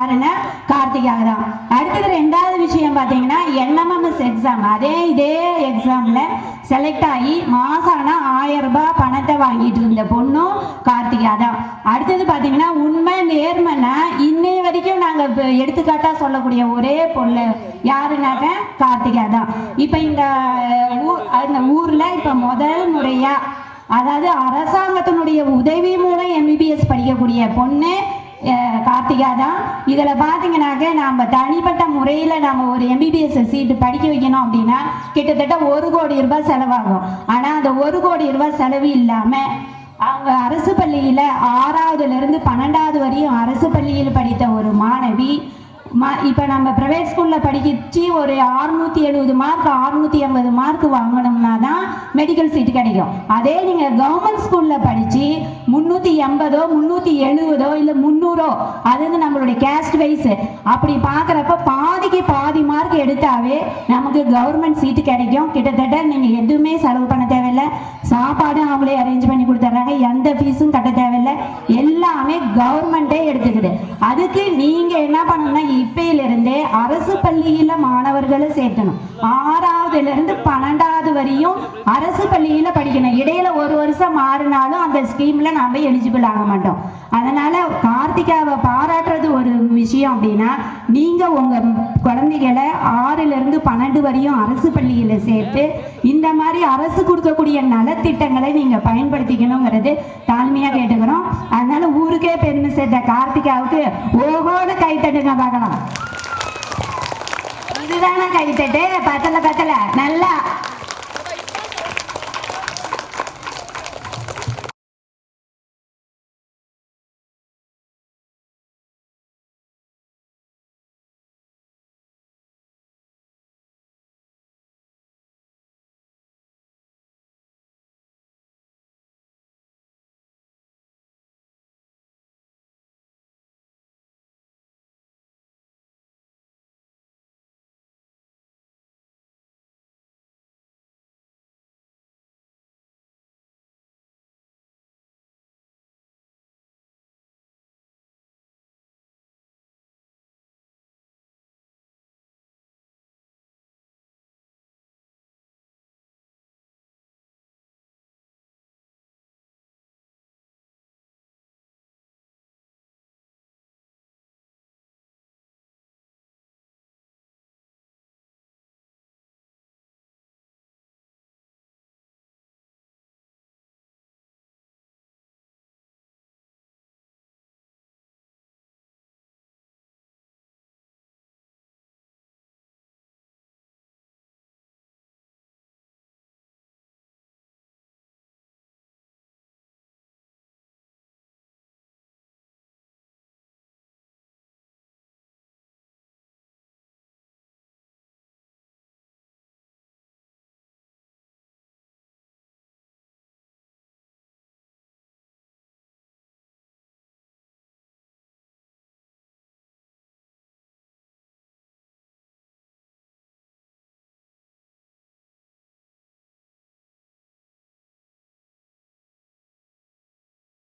யாருன்னா கார்த்திகா தான். அடுத்தது ரெண்டாவது விஷயம் பார்த்தீங்கன்னா என்எம்எம்எஸ் எக்ஸாம், இதே எக்ஸாம்ல செலக்ட் ஆகி மாசம் 1000 ரூபாய் பணத்தை வாங்கிட்டு இருந்த பொண்ணும் கார்த்திகா தான். அடுத்தது பார்த்தீங்கன்னா உண்மை நேர்மைன்னா இன்னை வரைக்கும் நாங்கள் எடுத்துக்காட்டா சொல்லக்கூடிய ஒரே பொண்ணு யாருனாக்க கார்த்திகா தான். இப்போ இந்த ஊர்ல இப்போ முதல் முறையா அதாவது அரசாங்கத்தினுடைய உதவி மூலம் எம்பிபிஎஸ் படிக்கக்கூடிய பொண்ணு கார்த்திகா தான். இதில் பார்த்தீங்கன்னாக்க நம்ம தனிப்பட்ட முறையில் நம்ம ஒரு எம்பிபிஎஸ் சீட்டு படிக்க வைக்கணும் அப்படின்னா கிட்டத்தட்ட 1 கோடி ரூபாய் செலவாகும். ஆனால் அந்த 1 கோடி ரூபாய் செலவு இல்லாமல் அவங்க அரசு பள்ளியில் 6வதுலேருந்து 12வது வரையும் அரசு பள்ளியில் படித்த ஒரு மாணவி இப்போ நம்ம ப்ரைவேட் ஸ்கூலில் படிச்சு ஒரு 670 மார்க் 680 மார்க் வாங்கணும்னா தான் மெடிக்கல் சீட்டு கிடைக்கும். அதே நீங்கள் கவர்மெண்ட் ஸ்கூலில் படித்து 380 370 இல்லை 300 அது வந்து நம்மளுடைய கேஸ்ட் வைஸ் அப்படி பார்க்குறப்ப பாதிக்கு பாதி மார்க் எடுத்தாவே நமக்கு கவர்மெண்ட் சீட்டு கிடைக்கும். கிட்டத்தட்ட நீங்கள் எதுவுமே செலவு பண்ண தேவையில்லை, சாப்பாடும் அவங்களே அரேஞ்ச் பண்ணி கொடுத்துட்றாங்க, எந்த ஃபீஸும் கட்ட தேவையில்லை, எல்லாமே கவர்மெண்ட்டே எடுத்துக்குது. அதுக்கு நீங்கள் என்ன பண்ணணும்னா இப்பையிலிருந்தே அரசு பள்ளியில மாணவர்களை சேர்க்கணும். 6வதுலேருந்து 12வது வரையும் அரசு பள்ளியில படிக்கணும். இடையில ஒரு வருஷம் மாறினாலும் அந்த ஸ்கீம்ல நாம எலிஜிபிள் ஆக மாட்டோம். அதனால கார்த்திகாவை பாராட்டுறது ஒரு விஷயம் அப்படின்னா நீங்க உங்க குழந்தைகளை 6லிருந்து 12 வரையும் அரசு பள்ளியில சேர்த்து இந்த மாதிரி அரசு கொடுக்கக்கூடிய நலத்திட்டங்களை நீங்க பயன்படுத்திக்கணுங்கிறது தாழ்மையா கேட்டுக்கிறோம். அதனால ஊருக்கே பெருமை சேர்த்த கார்த்திகாவுக்கு ஓகோட கைத்தட்டுங்க பார்க்கலாம். இதுதானே கைத்தட்டு? பத்தல நல்லா